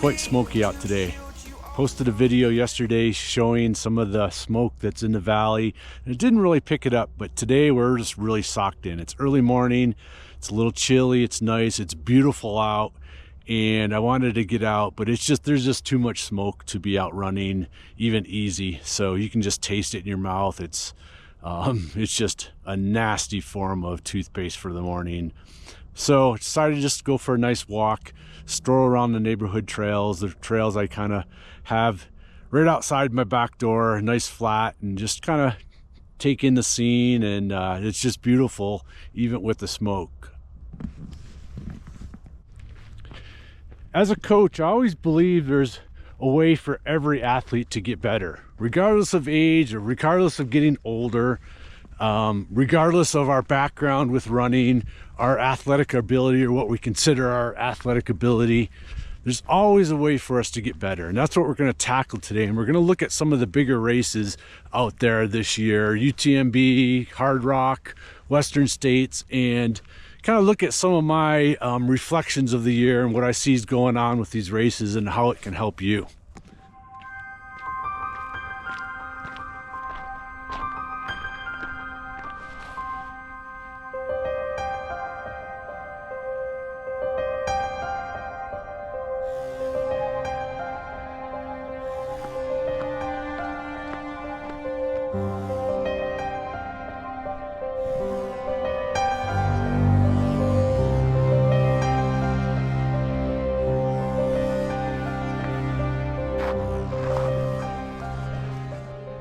quite smoky out today. Posted a video yesterday showing some of the smoke that's in the valley, and it didn't really pick it up, but today we're just really socked in. It's early morning, it's a little chilly, it's nice, it's beautiful out, and I wanted to get out, but there's just too much smoke to be out running even easy. So you can just taste it in your mouth. It's just a nasty form of toothpaste for the morning. So I decided to just go for a nice walk, stroll around the neighborhood trails, the trails I kind of have right outside my back door, nice flat, and just kind of take in the scene. And it's just beautiful, even with the smoke. As a coach, I always believe there's a way for every athlete to get better, regardless of age or regardless of getting older. Regardless of our background with running, our athletic ability, or what we consider our athletic ability, there's always a way for us to get better. And that's what we're going to tackle today. And we're going to look at some of the bigger races out there this year, UTMB, Hard Rock, Western States, and kind of look at some of my reflections of the year and what I see is going on with these races and how it can help you.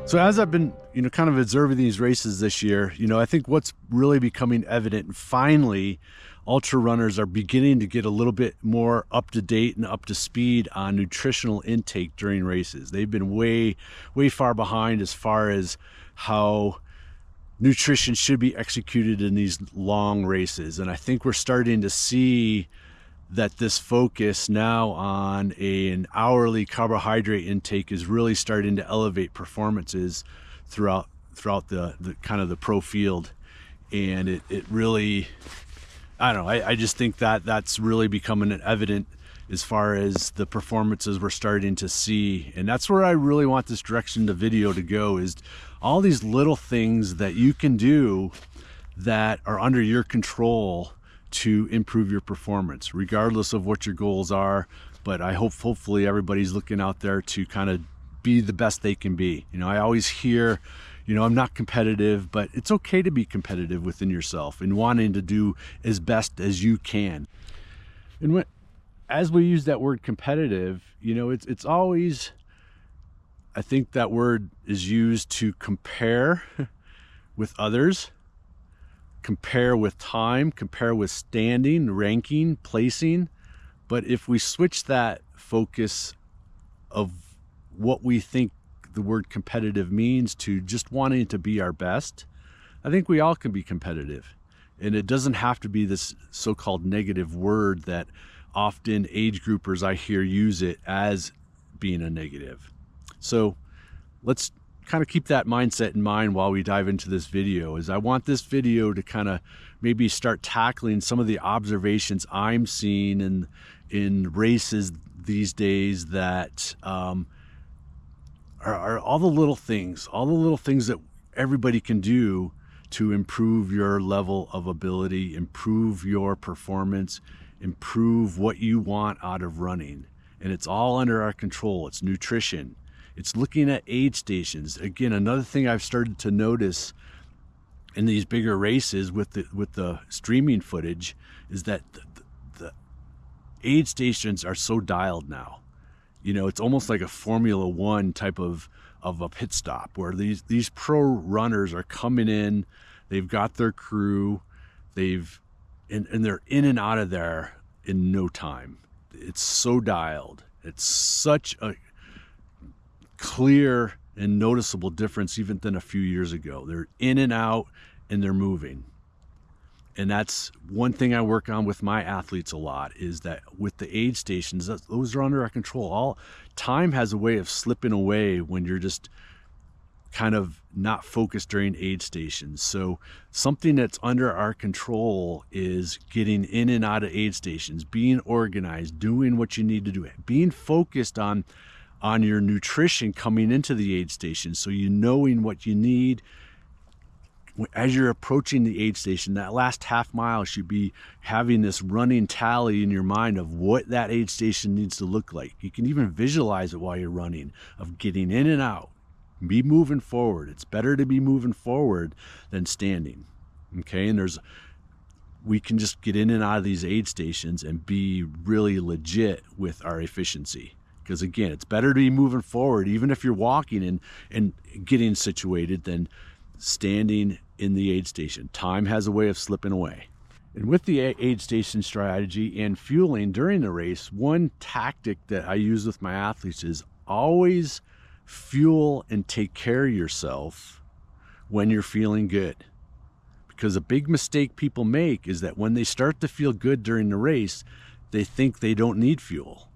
So as I've been, kind of observing these races this year, I think what's really becoming evident, and finally, ultra runners are beginning to get a little bit more up to date and up to speed on nutritional intake during races. They've been way, way far behind as far as how nutrition should be executed in these long races. And I think we're starting to see that this focus now on an hourly carbohydrate intake is really starting to elevate performances throughout the kind of the pro field. And it really, I don't know, I just think that that's really becoming evident as far as the performances we're starting to see. And that's where I really want this direction of video to go, is all these little things that you can do that are under your control to improve your performance, regardless of what your goals are. But I hopefully everybody's looking out there to kind of be the best they can be. I always hear, I'm not competitive, but it's okay to be competitive within yourself and wanting to do as best as you can. And as we use that word competitive, it's always, I think that word is used to compare with others, compare with time, compare with standing, ranking, placing. But if we switch that focus of what we think the word competitive means to just wanting to be our best, I think we all can be competitive. And it doesn't have to be this so-called negative word that often age groupers I hear use it as being a negative. So let's kind of keep that mindset in mind while we dive into this video. Is I want this video to kind of maybe start tackling some of the observations I'm seeing in races these days that are all the little things that everybody can do to improve your level of ability, improve your performance, improve what you want out of running. And it's all under our control. It's nutrition. It's looking at aid stations. Again, another thing I've started to notice in these bigger races with the streaming footage is that the aid stations are so dialed now. It's almost like a Formula One type of a pit stop, where these pro runners are coming in, they've got their crew, and they're in and out of there in no time. It's so dialed. It's such a clear and noticeable difference even than a few years ago. They're in and out and they're moving. And that's one thing I work on with my athletes a lot, is that with the aid stations, those are under our control. All time has a way of slipping away when you're just kind of not focused during aid stations. So something that's under our control is getting in and out of aid stations, being organized, doing what you need to do, being focused on your nutrition coming into the aid station, so you knowing what you need. As you're approaching the aid station, that last half mile should be having this running tally in your mind of what that aid station needs to look like. You can even visualize it while you're running, of getting in and out. Be moving forward. It's better to be moving forward than standing. Okay, and we can just get in and out of these aid stations and be really legit with our efficiency. Because again, it's better to be moving forward, even if you're walking and getting situated, than standing in the aid station. Time has a way of slipping away. And with the aid station strategy and fueling during the race, one tactic that I use with my athletes is always fuel and take care of yourself when you're feeling good. Because a big mistake people make is that when they start to feel good during the race, they think they don't need fuel.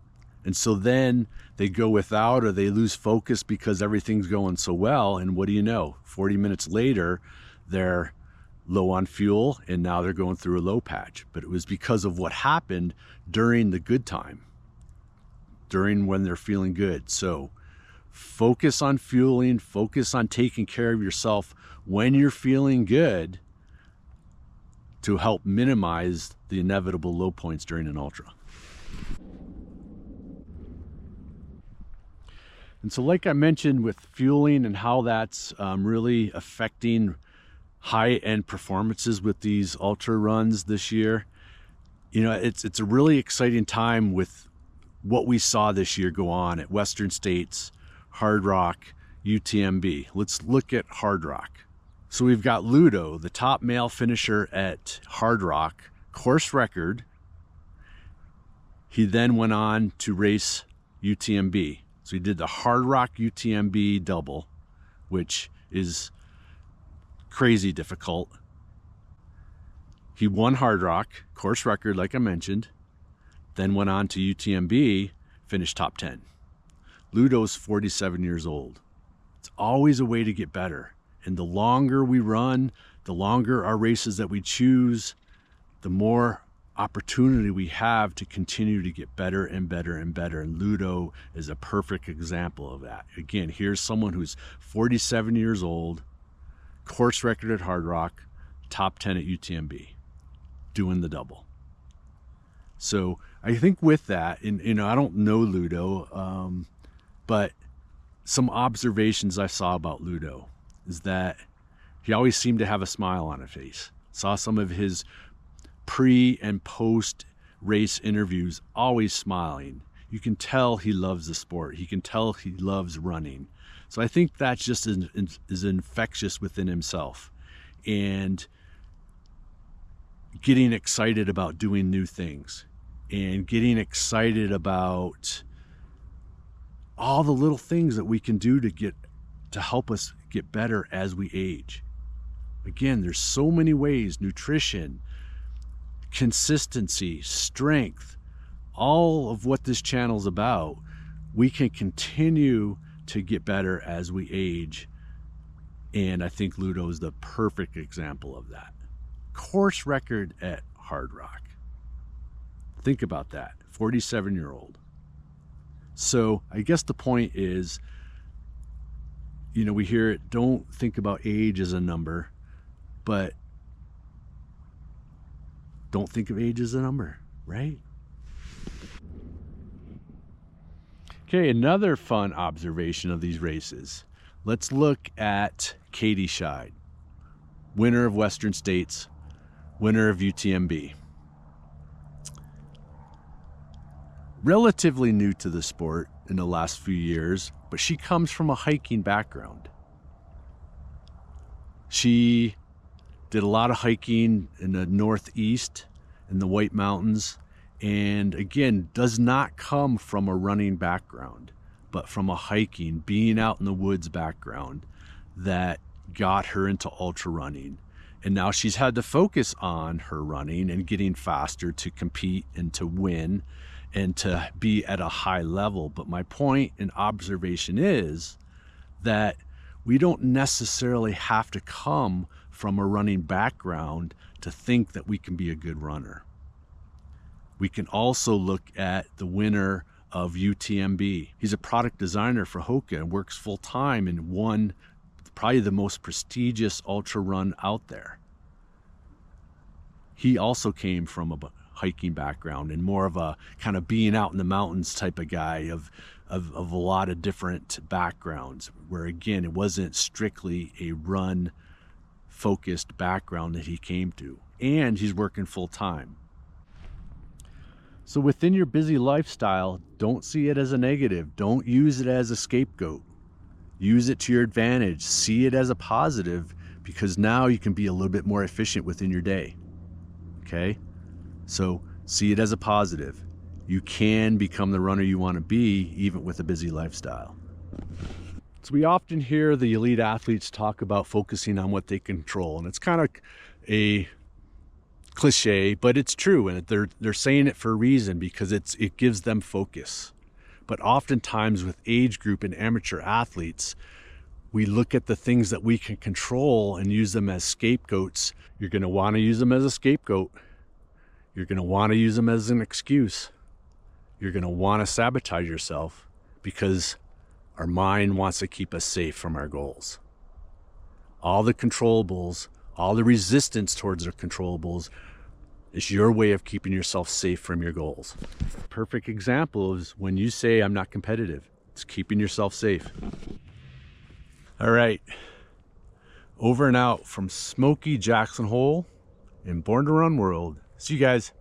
And so then they go without, or they lose focus because everything's going so well. And what do you know? 40 minutes later, they're low on fuel, and now they're going through a low patch. But it was because of what happened during the good time, during when they're feeling good. So focus on fueling, focus on taking care of yourself when you're feeling good, to help minimize the inevitable low points during an ultra. And so like I mentioned with fueling and how that's really affecting high-end performances with these ultra runs this year, you know, it's a really exciting time with what we saw this year go on at Western States, Hard Rock, UTMB. Let's look at Hard Rock. So we've got Ludo, the top male finisher at Hard Rock, course record. He then went on to race UTMB. So he did the Hard Rock UTMB double, which is crazy difficult. He won Hard Rock, course record like I mentioned, then went on to UTMB, finished top 10. Ludo's 47 years old. It's always a way to get better. And the longer we run, the longer our races that we choose, the more opportunity we have to continue to get better and better and better. And Ludo is a perfect example of that. Again, here's someone who's 47 years old, course record at Hard Rock, top 10 at UTMB, doing the double. So I think with that, and you know, I don't know Ludo, but some observations I saw about Ludo is that he always seemed to have a smile on his face. Saw some of his pre and post race interviews, always smiling. You can tell he loves the sport. He can tell he loves running. So I think that's just is infectious within himself, and getting excited about doing new things, and getting excited about all the little things that we can do to help us get better as we age. Again, there's so many ways: nutrition, consistency, strength, all of what this channel's about. We can continue to get better as we age, and I think Ludo is the perfect example of that. Course record at Hard Rock. Think about that, 47-year-old. So I guess the point is, you know, we hear it, don't think about age as a number, but don't think of age as a number, right? Okay, another fun observation of these races. Let's look at Katie Scheid, winner of Western States, winner of UTMB. Relatively new to the sport in the last few years, but she comes from a hiking background. She did a lot of hiking in the Northeast, in the White Mountains, and again, does not come from a running background, but from a hiking, being out in the woods background that got her into ultra running. And now she's had to focus on her running and getting faster to compete and to win and to be at a high level. But my point and observation is that We don't necessarily have to come from a running background to think that we can be a good runner. We can also look at the winner of UTMB. He's a product designer for Hoka and works full-time and won probably the most prestigious ultra run out there. He also came from a hiking background and more of a kind of being out in the mountains type of guy of a lot of different backgrounds, where again, it wasn't strictly a run focused background that he came to. And he's working full-time. So within your busy lifestyle, don't see it as a negative. Don't use it as a scapegoat. Use it to your advantage. See it as a positive, because now you can be a little bit more efficient within your day. Okay? So see it as a positive. You can become the runner you want to be, even with a busy lifestyle. So we often hear the elite athletes talk about focusing on what they control, and it's kind of a cliche, but it's true, and they're saying it for a reason, because it gives them focus. But oftentimes with age group and amateur athletes, we look at the things that we can control and use them as scapegoats. You're going to want to use them as a scapegoat. You're going to want to use them as an excuse. You're going to want to sabotage yourself, because our mind wants to keep us safe from our goals. All the controllables, all the resistance towards our controllables is your way of keeping yourself safe from your goals. Perfect example is when you say, I'm not competitive. It's keeping yourself safe. All right. Over and out from Smokey Jackson Hole in Born to Run World. See you guys.